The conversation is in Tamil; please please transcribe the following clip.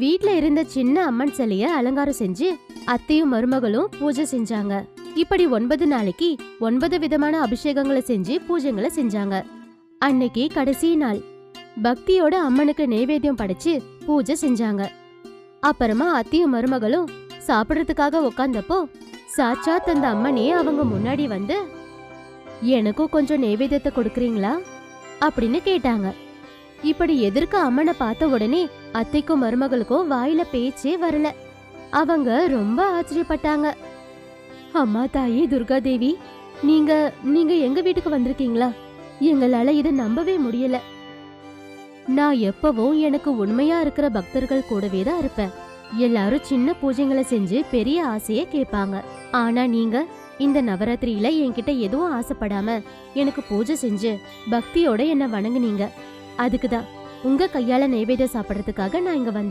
வீட்ல இருந்த சின்ன அம்மன் சிலைய அலங்காரம் செஞ்சு அத்தையும் மருமகளும் பூஜை செஞ்சாங்க. இப்படி 9 நாளைக்கு 9 விதமான அபிஷேகங்களை செஞ்சு பூஜைகளை செஞ்சாங்க. அன்னைக்கு கடைசி நாள் பக்தியோட அம்மனுக்கு நைவேத்தியம் படைச்சு பூஜை செஞ்சாங்க. அப்புறமா அத்தையும் மருமகளும் சாப்பிடறதுக்காக உக்காந்தப்போ சாட்சாத் அந்த அம்மனே அவங்க முன்னாடி வந்து, எனக்கும் கொஞ்சம் நைவேத்தியத்தை கொடுக்கறீங்களா அப்படின்னு கேட்டாங்க. இப்படி எதிர்க்க அம்மனை பார்த்த உடனே அத்தைக்கும் மருமகளுக்கும் வாயில பேச்சே வரல. அவங்க ரொம்ப ஆச்சரியப்பட்டாங்க. அம்மா தாயே துர்கா தேவி, நீங்க எங்க வீட்டுக்கு வந்திருக்கீங்களா? எங்களால இதை நம்பவே முடியல. நான் எப்பவும் எனக்கு உண்மையா இருக்கிற பக்தர்கள் கூடவே தான் இருப்பேன். எல்லாரும் சின்ன பூஜைகளை செஞ்சு பெரிய ஆசைய கேட்பாங்க. ஆனா நீங்க இந்த நவராத்திரியில என்கிட்ட எதுவும் ஆசைப்படாம எனக்கு பூஜை செஞ்சு பக்தியோட என்ன வணங்குனீங்க. அதுக்குதான் உங்க கையால நைவேத்தியம் சாப்பிடறதுக்காக நான் இங்க வந்தேன்.